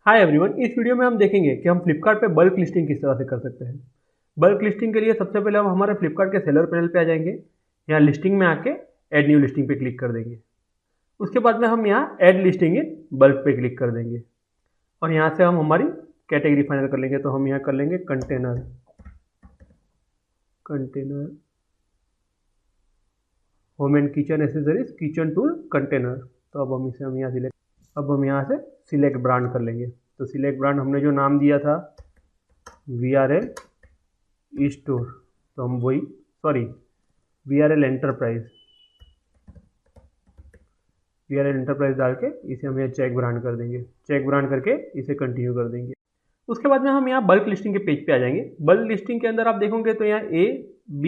Hi everyone, इस video में हम देखेंगे कि हम फ्लिपकार्ट पे बल्क लिस्टिंग किस तरह से कर सकते हैं। बल्क लिस्टिंग के लिए सबसे पहले हम हमारे फ्लिपकार्ट के सेलर पैनल पे आ जाएंगे। यहाँ लिस्टिंग में आके ऐड न्यू लिस्टिंग पे क्लिक कर देंगे। उसके बाद में हम यहाँ ऐड लिस्टिंग इन बल्क पे क्लिक कर देंगे और यहाँ से हम हमारी कैटेगरी फाइनल कर लेंगे। तो हम यहाँ कर लेंगे container home and kitchen accessories kitchen tool container. तो अब हम यहाँ सिलेक्ट हम यहाँ से सिलेक्ट ब्रांड कर लेंगे। तो सिलेक्ट ब्रांड हमने जो नाम दिया था VRL स्टोर, तो हम वही VRL एंटरप्राइज डाल के इसे हम यहाँ चेक ब्रांड कर देंगे। चेक ब्रांड करके इसे कंटिन्यू कर देंगे। उसके बाद में हम यहाँ बल्क लिस्टिंग के पेज पे आ जाएंगे। बल्क लिस्टिंग के अंदर आप देखोगे तो यहाँ A, B,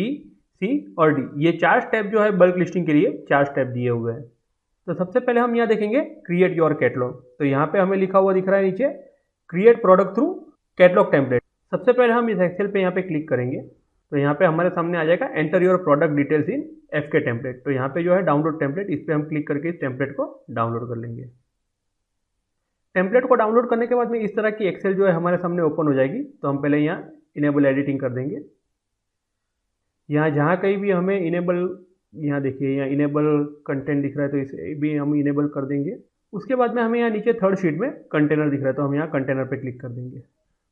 C और D ये 4 स्टेप जो है बल्क लिस्टिंग के लिए 4 स्टेप दिए हुए हैं। तो सबसे पहले हम यहाँ देखेंगे क्रिएट योर कैटलॉग। तो यहाँ पे हमें लिखा हुआ दिख रहा है नीचे create product through catalogue template. सबसे पहले हम इस एक्सेल पे यहाँ पे क्लिक करेंगे। तो यहाँ पे हमारे सामने आ जाएगा enter your product details in FK template. तो यहाँ पे जो है डाउनलोड टेम्पलेट, इस पर हम क्लिक करके इस टेम्पलेट को डाउनलोड कर लेंगे। टेम्पलेट को डाउनलोड करने के बाद में इस तरह की एक्सेल जो है हमारे सामने ओपन हो जाएगी। तो हम पहले यहाँ इनेबल एडिटिंग कर देंगे। यहाँ जहाँ कहीं भी हमें इनेबल, यहाँ देखिए यहाँ इनेबल कंटेंट दिख रहा है तो इसे भी हम इनेबल कर देंगे। उसके बाद में हमें यहाँ नीचे थर्ड शीट में कंटेनर दिख रहा है तो हम यहाँ कंटेनर पे क्लिक कर देंगे।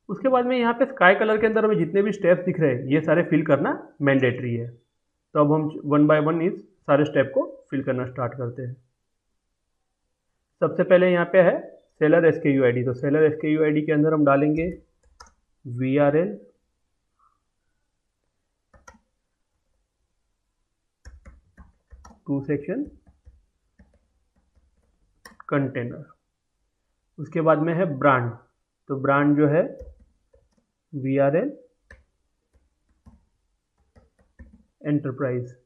उसके बाद में यहाँ पे स्काई कलर के अंदर हमें जितने भी स्टेप्स दिख रहे हैं ये सारे फिल करना मैंडेटरी है। तो अब हम 1 बाय 1 इस सारे स्टेप को फिल करना स्टार्ट करते हैं। सबसे पहले यहाँ पे है सेलर SKU ID। तो सेलर SKU ID के अंदर हम डालेंगे VRL टू सेक्शन कंटेनर। उसके बाद में है ब्रांड। तो ब्रांड जो है VRL एंटरप्राइज।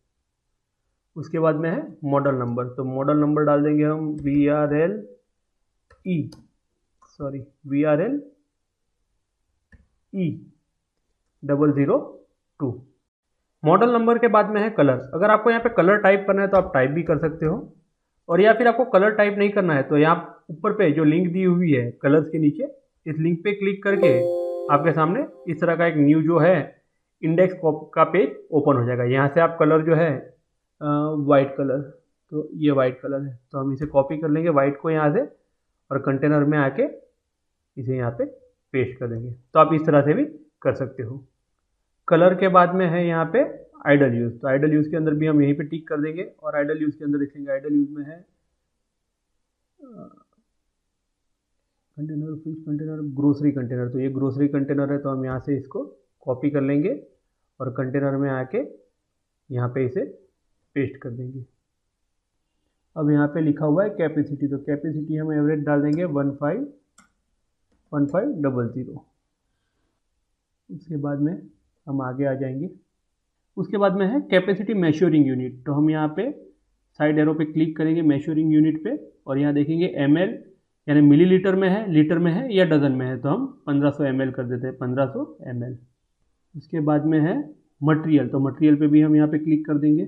उसके बाद में है मॉडल नंबर। तो मॉडल नंबर डाल देंगे हम VRL E002। मॉडल नंबर के बाद में है कलर। अगर आपको यहाँ पे कलर टाइप करना है तो आप टाइप भी कर सकते हो, और या फिर आपको कलर टाइप नहीं करना है तो यहाँ ऊपर पे जो लिंक दी हुई है कलर्स के नीचे, इस लिंक पे क्लिक करके आपके सामने इस तरह का एक न्यू जो है इंडेक्स का पेज ओपन हो जाएगा। यहाँ से आप कलर जो है वाइट कलर, तो ये वाइट कलर है तो हम इसे कॉपी कर लेंगे वाइट को यहाँ से और कंटेनर में आके इसे यहाँ पे पेस्ट कर देंगे। तो आप इस तरह से भी कर सकते हो। कलर के बाद में है यहाँ पे आइडल यूज़। तो आइडल यूज़ के अंदर भी हम यहीं पे टिक कर देंगे और आइडल यूज़ के अंदर लिखेंगे आइडल यूज़ में है container, fish container, grocery container. तो ये ग्रोसरी कंटेनर है तो हम यहाँ से इसको कॉपी कर लेंगे और कंटेनर में आके यहाँ पे इसे पेस्ट कर देंगे। अब यहाँ पे लिखा हुआ है कैपेसिटी। तो कैपेसिटी हम एवरेज डाल देंगे 1500। उसके बाद में हम आगे आ जाएंगे। उसके बाद में है कैपेसिटी मेजरिंग यूनिट। तो हम यहाँ पे साइड एरो पे क्लिक करेंगे मेजरिंग यूनिट पे और यहाँ देखेंगे ml यानी मिलीलीटर में है, लीटर में है या डजन में है। तो हम 1500 ml कर देते हैं, 1500 ml। उसके बाद में है मटेरियल। तो मटेरियल पे भी हम यहाँ पे क्लिक कर देंगे।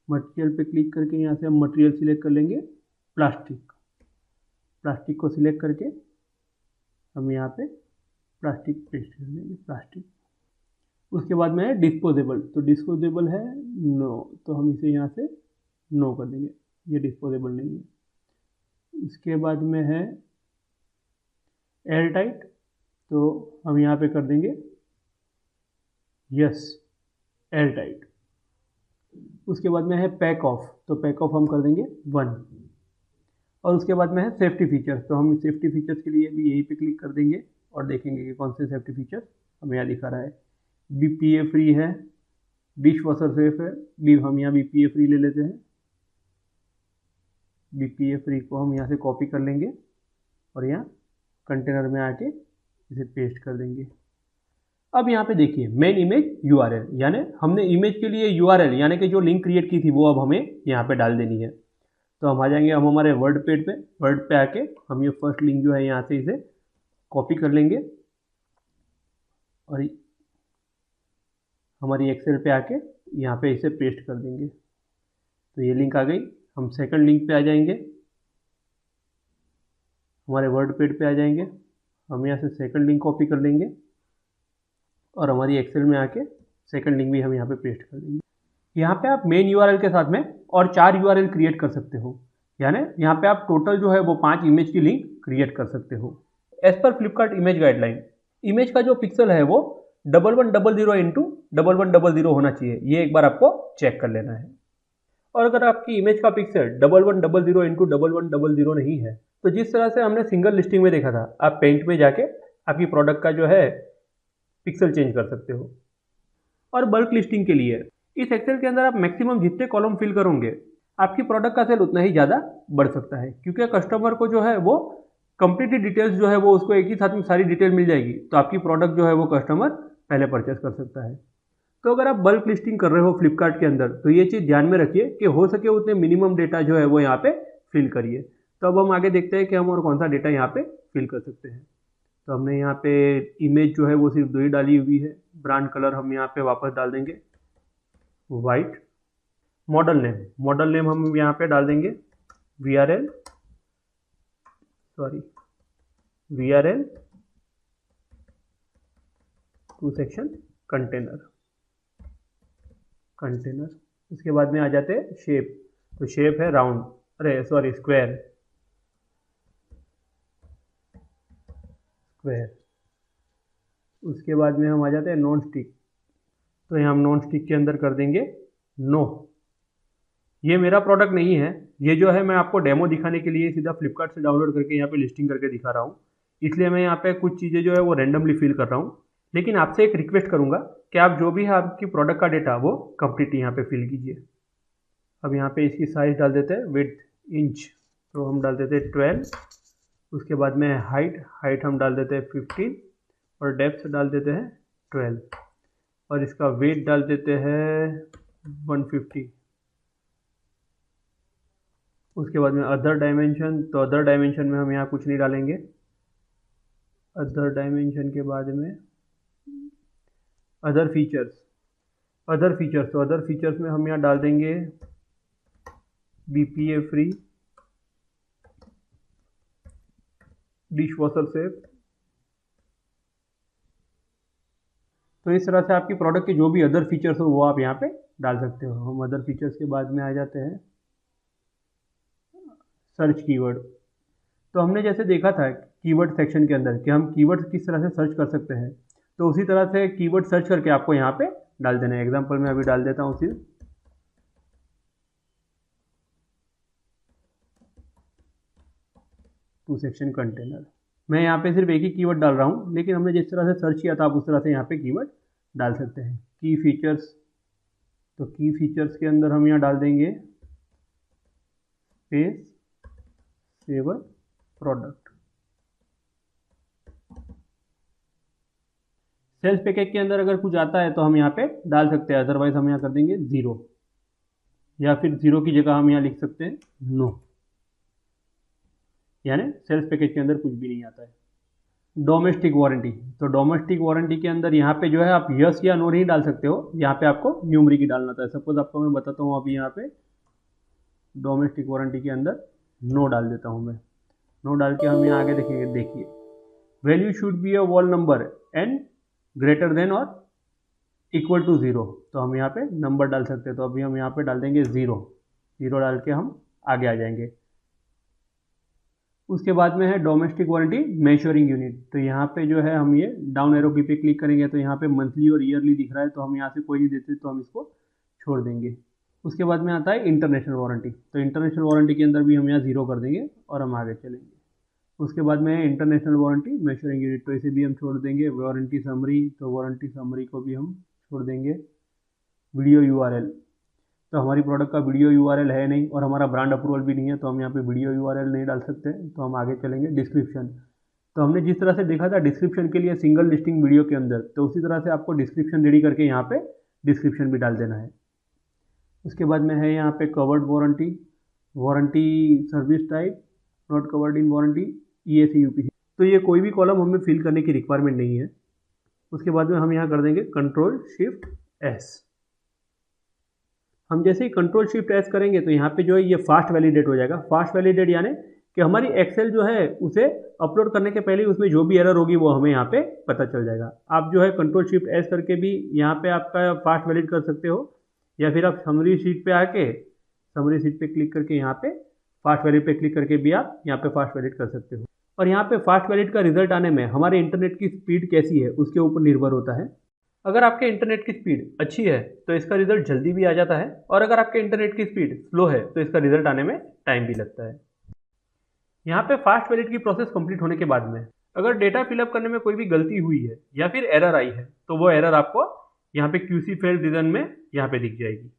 मटेरियल पे क्लिक करके यहाँ से हम मटेरियल सिलेक्ट कर लेंगे प्लास्टिक को सिलेक्ट करके हम यहाँ पे प्लास्टिक पेस्ट कर देंगे प्लास्टिक। उसके बाद में है डिस्पोजेबल। तो डिस्पोजेबल है नो, तो हम इसे यहाँ से नो कर देंगे, ये डिस्पोजेबल नहीं है। उसके बाद में है एयर टाइट। तो हम यहाँ पे कर देंगे यस एयर टाइट। उसके बाद में है पैक ऑफ। तो पैक ऑफ हम कर देंगे 1। और उसके बाद में है सेफ्टी फीचर्स। तो हम सेफ्टी फीचर्स के लिए भी यहीं पे क्लिक कर देंगे और देखेंगे कि कौन से सेफ्टी फीचर्स हमें यहाँ दिखा रहा है। BPA फ्री है, डिश वॉशर सेफ है, हम यहाँ BPA फ्री ले लेते हैं। BPA फ्री को हम यहाँ से कॉपी कर लेंगे और यहाँ कंटेनर में आके इसे पेस्ट कर देंगे। अब यहाँ पे देखिए मेन इमेज URL, यानी हमने इमेज के लिए URL यानी कि जो लिंक क्रिएट की थी वो अब हमें यहाँ पे डाल देनी है। तो हम आ जाएंगे हम हमारे वर्ड पे आके हम ये फर्स्ट लिंक जो है यहाँ से इसे कॉपी कर लेंगे और हमारी एक्सेल पे आके यहाँ पे इसे पेस्ट कर देंगे। तो ये लिंक आ गई। हम सेकंड लिंक पे आ जाएंगे, हमारे वर्ड पेज पे आ जाएंगे हम यहाँ से सेकंड लिंक कॉपी कर लेंगे और हमारी एक्सेल में आके सेकंड लिंक भी हम यहाँ पे पेस्ट कर देंगे। यहाँ पे आप मेन यूआरएल के साथ में और 4 यूआरएल क्रिएट कर सकते हो, यानी यहाँ पे आप टोटल जो है वो 5 इमेज की लिंक क्रिएट कर सकते हो। As per Flipkart image guideline, image का जो पिक्सल है वो 1100 इंटू 1100 होना चाहिए, ये एक बार आपको चेक कर लेना है। और अगर आपकी इमेज का पिक्सल 1100 इंटू 1100 नहीं है तो जिस तरह से हमने सिंगल लिस्टिंग में देखा था, आप पेंट में जाके आपकी प्रोडक्ट का जो है पिक्सल चेंज कर सकते हो। और बल्क लिस्टिंग के लिए इस एक्सेल के अंदर आप मैक्सिमम जितने कॉलम फिल करोगे आपकी प्रोडक्ट का सेल उतना ही ज़्यादा बढ़ सकता है, क्योंकि कस्टमर को जो है वो कंप्लीट डिटेल्स जो है वो उसको एक ही साथ में सारी डिटेल मिल जाएगी, तो आपकी प्रोडक्ट जो है वो कस्टमर पहले परचेस कर सकता है। तो अगर आप बल्क लिस्टिंग कर रहे हो फ्लिपकार्ट के अंदर तो ये चीज़ ध्यान में रखिए कि हो सके उतने मिनिमम डेटा जो है वो यहाँ पे फिल करिए। तो अब हम आगे देखते हैं कि हम और कौन सा डेटा यहाँ पे फिल कर सकते हैं। तो हमने यहाँ पे इमेज जो है वो सिर्फ 2 ही डाली हुई है। ब्रांड कलर हम यहाँ पे वापस डाल देंगे वाइट। मॉडल नेम हम यहाँ पे डाल देंगे VRL 2 सेक्शन कंटेनर। इसके बाद में आ जाते हैं शेप, तो शेप है राउंड, स्क्वायर। उसके बाद में हम आ जाते हैं नॉन स्टिक, तो यहाँ हम नॉन स्टिक के अंदर कर देंगे नो। ये मेरा प्रोडक्ट नहीं है, ये जो है मैं आपको डेमो दिखाने के लिए सीधा फ्लिपकार्ट से डाउनलोड करके यहाँ पे लिस्टिंग करके दिखा रहा हूँ, इसलिए मैं यहाँ पे कुछ चीज़ें जो है वो रैंडमली फिल कर रहा हूँ। लेकिन आपसे एक रिक्वेस्ट करूँगा कि आप जो भी है आपकी प्रोडक्ट का डेटा वो कंप्लीट यहाँ पे फिल कीजिए। अब यहाँ पे इसकी साइज डाल देते हैं विड्थ इंच, तो हम डाल देते हैं 12। उसके बाद में हाइट हम डाल देते हैं 15 और डेप्थ डाल देते हैं 12 और इसका वेट डाल देते हैं 150। उसके बाद में अदर डायमेंशन, तो अदर डायमेंशन में हम यहाँ कुछ नहीं डालेंगे। अदर डायमेंशन के बाद में अदर फीचर्स, तो अदर फीचर्स में हम यहाँ डाल देंगे BPA free, dish washer safe. तो इस तरह से आपकी प्रोडक्ट के जो भी अदर फीचर्स हो वो आप यहाँ पे डाल सकते हो। हम अदर फीचर्स के बाद में आ जाते हैं सर्च कीवर्ड। तो हमने जैसे देखा था कीवर्ड सेक्शन के अंदर कि हम कीवर्ड किस तरह से सर्च कर सकते हैं, तो उसी तरह से कीवर्ड सर्च करके आपको यहाँ पे डाल देना है। एग्जांपल में अभी डाल देता हूँ सिर्फ 2 सेक्शन कंटेनर। मैं यहाँ पे सिर्फ एक ही कीवर्ड डाल रहा हूँ, लेकिन हमने जिस तरह से सर्च किया था आप उस तरह से यहाँ पे कीवर्ड डाल सकते हैं। की फीचर्स, तो की फीचर्स के अंदर हम यहाँ डाल देंगे space saver product. Sales package के अंदर अगर कुछ आता है तो हम यहाँ पे डाल सकते हैं, अदरवाइज हम यहाँ कर देंगे 0 या फिर 0 की जगह हम यहाँ लिख सकते हैं नो, यानी सेल्स पैकेज के अंदर कुछ भी नहीं आता है। डोमेस्टिक वारंटी, तो डोमेस्टिक वारंटी के अंदर यहाँ पे जो है आप यस या नो नहीं डाल सकते हो, यहाँ पे आपको न्यूमरिक डालना था। सपोज आपको मैं बताता हूँ, अभी यहाँ पे डोमेस्टिक वारंटी के अंदर नो डाल देता हूँ मैं। नो डाल के हम यहाँ आगे देखिए value should be a wall number and greater than और इक्वल टू 0, तो हम यहाँ पे नंबर डाल सकते हैं। तो अभी हम यहाँ पे डाल देंगे 0 डाल के हम आगे आ जाएंगे। उसके बाद में है डोमेस्टिक वारंटी मेजरिंग यूनिट, तो यहाँ पे जो है हम ये डाउन एरो की पे क्लिक करेंगे तो यहाँ पे मंथली और ईयरली दिख रहा है, तो हम यहाँ से कोई नहीं देते तो हम इसको छोड़ देंगे। उसके बाद में आता है इंटरनेशनल वारंटी, तो इंटरनेशनल वारंटी के अंदर भी हम यहाँ 0 कर देंगे और हम आगे चलेंगे। उसके बाद में है इंटरनेशनल वारंटी मेजरिंग यूनिट, तो इसे भी हम छोड़ देंगे। वारंटी समरी, तो वारंटी समरी को भी हम छोड़ देंगे। वीडियो URL, तो हमारी प्रोडक्ट का वीडियो URL है नहीं और हमारा ब्रांड अप्रूवल भी नहीं है, तो हम यहाँ पे वीडियो URL नहीं डाल सकते, तो हम आगे चलेंगे। डिस्क्रिप्शन, तो हमने जिस तरह से देखा था डिस्क्रिप्शन के लिए सिंगल लिस्टिंग वीडियो के अंदर, तो उसी तरह से आपको डिस्क्रिप्शन रेडी करके यहाँ पे डिस्क्रिप्शन भी डाल देना है। उसके बाद में है यहाँ पे covered warranty, warranty service type not covered in warranty EAC UPC, तो ये कोई भी कॉलम हमें फिल करने की रिक्वायरमेंट नहीं है। उसके बाद में हम यहाँ कर देंगे Ctrl+Shift+S। हम जैसे ही Ctrl+Shift+S करेंगे तो यहाँ पे जो है ये फास्ट वैलिडेट हो जाएगा। फास्ट वैलिडेट यानी कि हमारी एक्सेल जो है उसे अपलोड करने के पहले उसमें जो भी एरर होगी वो हमें यहाँ पे पता चल जाएगा। आप जो है कंट्रोल शिफ्ट एस करके भी यहाँ पे आपका फास्ट वैलिड कर सकते हो, या फिर आप समरी शीट पे आके समरी शीट पे क्लिक करके यहाँ पे फास्ट वैलिड पे क्लिक करके भी आप यहाँ पे फास्ट वैलिड कर सकते हो। और यहाँ पे फास्ट वैलिड का रिजल्ट आने में हमारे इंटरनेट की स्पीड कैसी है उसके ऊपर निर्भर होता है। अगर आपके इंटरनेट की स्पीड अच्छी है तो इसका रिजल्ट जल्दी भी आ जाता है, और अगर आपके इंटरनेट की स्पीड स्लो है तो इसका रिजल्ट आने में टाइम भी लगता है। यहाँ पे फास्ट वैलिड की प्रोसेस कंप्लीट होने के बाद में अगर डेटा फिलअप करने में कोई भी गलती हुई है या फिर एरर आई है तो वो एरर आपको यहाँ पे QC फेल्ड रीजन में यहाँ पे दिख जाएगी।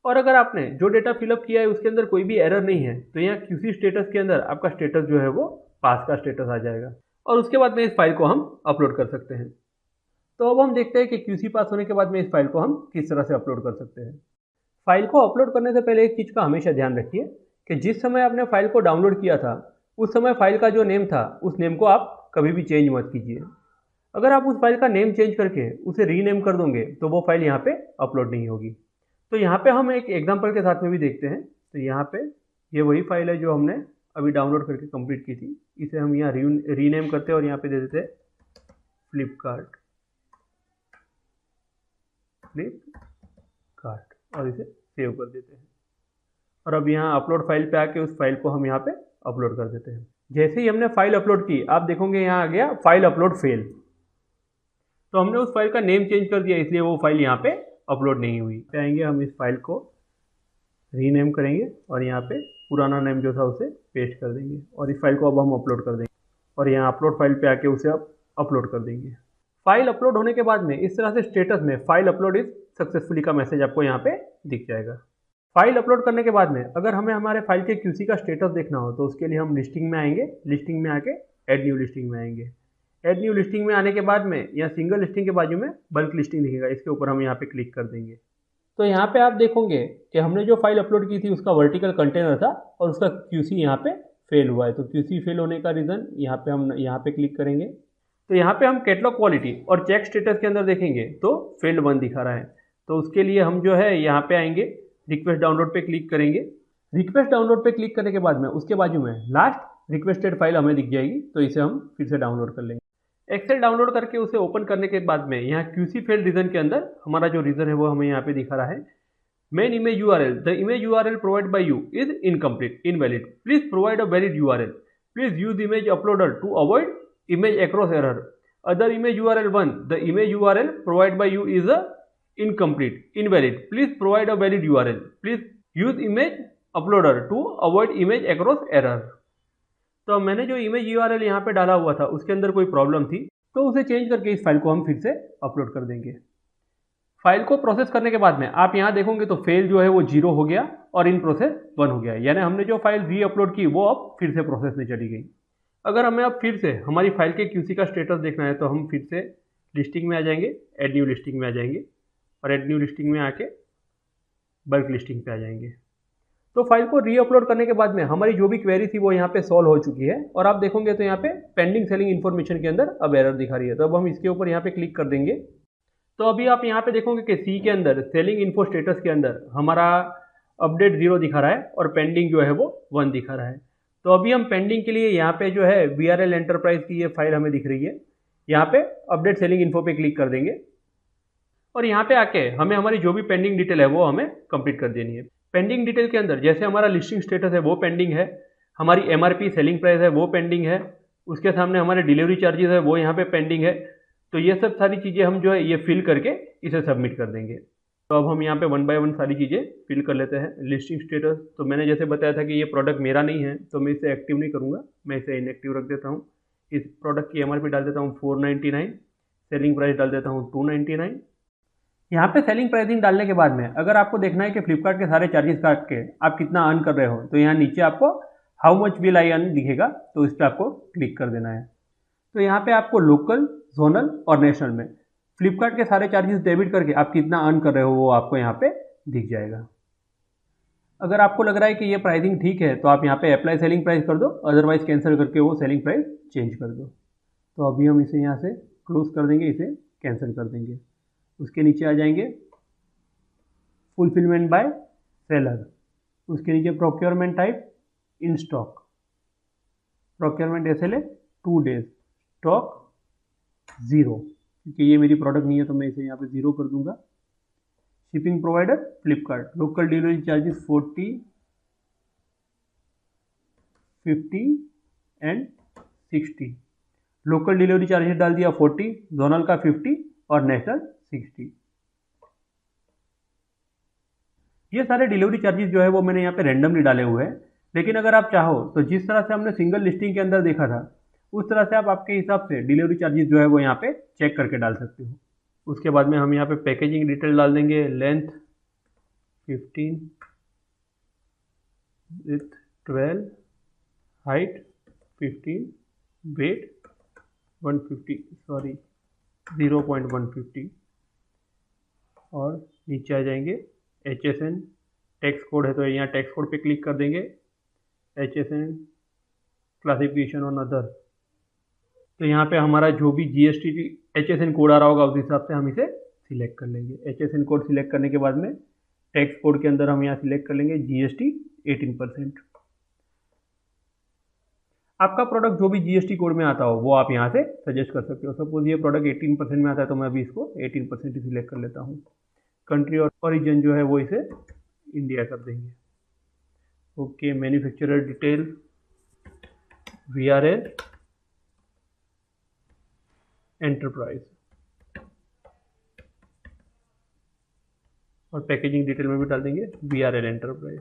और अगर आपने जो डेटा फिलअप किया है उसके अंदर कोई भी एरर नहीं है तो यहाँ QC स्टेटस के अंदर आपका स्टेटस जो है वो पास का स्टेटस आ जाएगा, और उसके बाद में इस फाइल को हम अपलोड कर सकते हैं। तो अब हम देखते हैं कि QC पास होने के बाद में इस फाइल को हम किस तरह से अपलोड कर सकते हैं। फाइल को अपलोड करने से पहले एक चीज़ का हमेशा ध्यान रखिए कि जिस समय आपने फाइल को डाउनलोड किया था उस समय फाइल का जो नेम था उस नेम को आप कभी भी चेंज मत कीजिए। अगर आप उस फाइल का नेम चेंज करके उसे रीनेम कर दोगे तो वो फाइल यहाँ पे अपलोड नहीं होगी। तो यहाँ पे हम एक एग्जांपल के साथ में भी देखते हैं। तो यहाँ पे ये वही फाइल है जो हमने अभी डाउनलोड करके कंप्लीट की थी। इसे हम यहाँ रीनेम करते हैं और यहाँ पे दे देते हैं फ्लिपकार्ट और इसे सेव कर देते हैं। और अब यहाँ अपलोड फाइल पे आके उस फाइल को हम यहाँ पे अपलोड कर देते हैं। जैसे ही हमने फाइल अपलोड की आप देखोगे यहाँ आ गया फाइल अपलोड फेल। तो हमने उस फाइल का नेम चेंज कर दिया इसलिए वो फाइल यहाँ पे अपलोड नहीं हुई। पे आएंगे हम इस फाइल को रीनेम करेंगे और यहाँ पे पुराना नेम जो था उसे पेस्ट कर देंगे और इस फाइल को अब हम अपलोड कर देंगे और यहाँ अपलोड फाइल पे आके उसे अब अपलोड कर देंगे। फाइल अपलोड होने के बाद में इस तरह से स्टेटस में फाइल अपलोड इज सक्सेसफुली का मैसेज आपको यहाँ पे दिख जाएगा। फाइल अपलोड करने के बाद में अगर हमें हमारे फाइल के QC का स्टेटस देखना हो तो उसके लिए हम लिस्टिंग में आएंगे। लिस्टिंग में आके ऐड न्यू लिस्टिंग में आएंगे। ऐड न्यू लिस्टिंग में आने के बाद में यहाँ सिंगल लिस्टिंग के बाजू में बल्क लिस्टिंग दिखेगा, इसके ऊपर हम यहाँ पे क्लिक कर देंगे। तो यहाँ पे आप देखोगे कि हमने जो फाइल अपलोड की थी उसका वर्टिकल कंटेनर था और उसका QC यहाँ पे फेल हुआ है। तो QC फेल होने का रीज़न यहाँ पे हम यहाँ पे क्लिक करेंगे। तो यहाँ पे हम कैटलॉग क्वालिटी और चेक स्टेटस के अंदर देखेंगे तो फेल्ड 1 दिखा रहा है। तो उसके लिए हम जो है यहाँ पे आएंगे, रिक्वेस्ट डाउनलोड पे क्लिक करेंगे। रिक्वेस्ट डाउनलोड पे क्लिक करने के बाद में उसके बाजू में लास्ट रिक्वेस्टेड फाइल हमें दिख जाएगी, तो इसे हम फिर से डाउनलोड कर लेंगे। एक्सेल डाउनलोड करके उसे ओपन करने के बाद में यहाँ QC फेल्ड रीजन के अंदर हमारा जो रीजन है वो हमें यहाँ पे दिखा रहा है। Main image URL, the image URL provide by you is incomplete, invalid, please provide a valid URL, please use image uploader to avoid image across error, other image URL 1, the image URL provided by you is a incomplete, invalid, please provide a valid URL, please use image uploader to avoid image across error। तो मैंने जो image URL यहाँ पे डाला हुआ था उसके अंदर कोई प्रॉब्लम थी तो उसे चेंज करके इस फाइल को हम फिर से अपलोड कर देंगे। फाइल को प्रोसेस करने के बाद में आप यहाँ देखोगे तो फेल जो है वो 0 हो गया और इन प्रोसेस 1 हो गया, यानी हमने जो फाइल री अपलोड की वो अब फिर से प्रोसेस में चली गई। अगर हमें अब फिर से हमारी फाइल के QC का स्टेटस देखना है तो हम फिर से लिस्टिंग में आ जाएंगे, ऐड न्यू लिस्टिंग में आ जाएंगे और ऐड न्यू लिस्टिंग में आके बल्क लिस्टिंग पे आ जाएंगे। तो फाइल को री अपलोड करने के बाद में हमारी जो भी क्वेरी थी वो यहाँ पे सॉल्व हो चुकी है और आप देखोगे तो यहाँ पे पेंडिंग सेलिंग इन्फॉर्मेशन के अंदर अब एरर दिखा रही है। तो अब हम इसके ऊपर यहाँ पे क्लिक कर देंगे। तो अभी आप यहाँ पे देखोगे कि C के अंदर सेलिंग इन्फो स्टेटस के अंदर हमारा अपडेट 0 दिखा रहा है और पेंडिंग जो है वो 1 दिखा रहा है। तो अभी हम पेंडिंग के लिए यहाँ पे जो है VRL एंटरप्राइज की ये फाइल हमें दिख रही है, यहाँ पे अपडेट सेलिंग इन्फो पे क्लिक कर देंगे और यहाँ पे आके हमें हमारी जो भी पेंडिंग डिटेल है वो हमें कंप्लीट कर देनी है। पेंडिंग डिटेल के अंदर जैसे हमारा लिस्टिंग स्टेटस है वो पेंडिंग है, हमारी MRP सेलिंग प्राइस है वो पेंडिंग है, उसके सामने हमारे डिलीवरी चार्जेस है वो यहाँ पे पेंडिंग है। तो ये सब सारी चीज़ें हम जो है ये फिल करके इसे सबमिट कर देंगे। तो अब हम यहाँ पे 1 बाय 1 सारी चीज़ें फिल कर लेते हैं। लिस्टिंग स्टेटस तो मैंने जैसे बताया था कि ये प्रोडक्ट मेरा नहीं है तो मैं इसे एक्टिव नहीं करूँगा, मैं इसे इनएक्टिव रख देता हूँ। इस प्रोडक्ट की MRP डाल देता हूँ 499, सेलिंग प्राइस डाल देता हूँ 299। यहाँ पे सेलिंग प्राइसिंग डालने के बाद में अगर आपको देखना है कि फ्लिपकार्ट के सारे चार्जेस काट के आप कितना अर्न कर रहे हो तो यहाँ नीचे आपको how much will I earn दिखेगा, तो इस पर आपको क्लिक कर देना है। तो यहाँ पे आपको लोकल, जोनल और नेशनल में फ्लिपकार्ट के सारे चार्जेस डेबिट करके आप कितना अर्न कर रहे हो वो आपको यहाँ पे दिख जाएगा। अगर आपको लग रहा है कि ये प्राइसिंग ठीक है तो आप यहाँ पे अप्लाई सेलिंग प्राइस कर दो, अदरवाइज कैंसिल करके वो सेलिंग प्राइस चेंज कर दो। तो अभी हम इसे यहाँ से क्लोज कर देंगे, इसे कैंसिल कर देंगे। उसके नीचे आ जाएंगे फुलफिलमेंट बाय सेलर, उसके नीचे procurement type in stock, procurement SLA 2 days, stock 0, क्योंकि ये मेरी प्रोडक्ट नहीं है तो मैं इसे यहाँ पे 0 कर दूंगा। Shipping provider Flipkart, local delivery charges 40, 50 and 60। Local delivery charges डाल दिया 40, जोनल का 50 और नेशनल 60। ये सारे डिलीवरी चार्जेस जो है वो मैंने यहाँ पे रैंडमली डाले हुए हैं, लेकिन अगर आप चाहो तो जिस तरह से हमने सिंगल लिस्टिंग के अंदर देखा था उस तरह से आप आपके हिसाब से डिलीवरी चार्जेस जो है वो यहाँ पे चेक करके डाल सकते हो। उसके बाद में हम यहाँ पे पैकेजिंग डिटेल डाल देंगे, लेंथ 15 विथ 12, हाइट 15, वेट 0.150 और नीचे आ जाएंगे HSN, टैक्स कोड है तो यहाँ टैक्स कोड पे क्लिक कर देंगे, HSN क्लासिफिकेशन ऑन अदर, तो यहाँ पे हमारा जो भी GST HSN कोड आ रहा होगा उस हिसाब से हम इसे सिलेक्ट कर लेंगे। HSN कोड सिलेक्ट करने के बाद में टैक्स कोड के अंदर हम यहाँ सिलेक्ट कर लेंगे GST 18%। आपका प्रोडक्ट जो भी GST कोड में आता हो वो आप यहाँ से सजेस्ट कर सकते हो। सपोज ये प्रोडक्ट 18% में आता है तो मैं अभी इसको 18% ही सिलेक्ट कर लेता हूँ। कंट्री और ओरिजिन जो है वो इसे इंडिया कर देंगे। Okay, manufacturer detail VRL enterprise और पैकेजिंग डिटेल में भी डाल देंगे VRL एंटरप्राइज।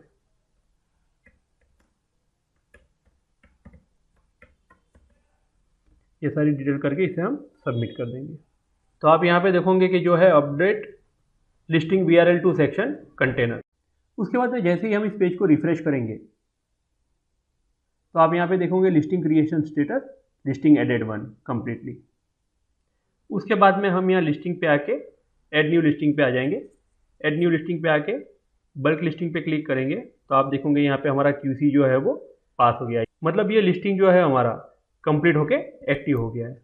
ये सारी डिटेल करके इसे हम सबमिट कर देंगे। तो आप यहाँ पे देखोगे कि जो है update listing VRL to section container. उसके बाद में जैसे ही हम इस पेज को रिफ्रेश करेंगे तो आप यहाँ पे देखोगे listing creation status, listing added 1 completely. उसके बाद में हम यहाँ लिस्टिंग पे आके ऐड न्यू लिस्टिंग पे आ जाएंगे। ऐड न्यू लिस्टिंग पे आके बल्क लिस्टिंग पे क्लिक करेंगे तो आप देखोगे यहाँ पे हमारा QC जो है वो पास हो गया है, मतलब ये लिस्टिंग जो है हमारा कंप्लीट होके एक्टिव हो गया है।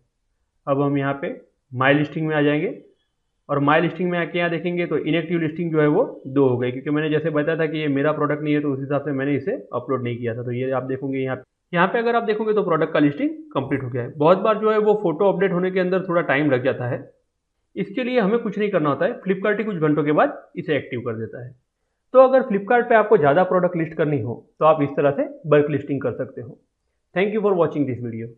अब हम यहाँ पे माई लिस्टिंग में आ जाएंगे और माई लिस्टिंग में आके यहाँ देखेंगे तो इनएक्टिव लिस्टिंग जो है वो 2 हो गई, क्योंकि मैंने जैसे बताया था कि ये मेरा प्रोडक्ट नहीं है तो उस हिसाब से मैंने इसे अपलोड नहीं किया था। तो ये आप देखोगे यहाँ पे अगर आप देखोगे तो प्रोडक्ट का लिस्टिंग कंप्लीट हो गया है। बहुत बार जो है वो फोटो अपडेट होने के अंदर थोड़ा टाइम लग जाता है, इसके लिए हमें कुछ नहीं करना होता है, फ्लिपकार्ट ही कुछ घंटों के बाद इसे एक्टिव कर देता है। तो अगर फ्लिपकार्ट पे आपको ज़्यादा प्रोडक्ट लिस्ट करनी हो तो आप इस तरह से बल्क लिस्टिंग कर सकते हो। Thank you for watching this video.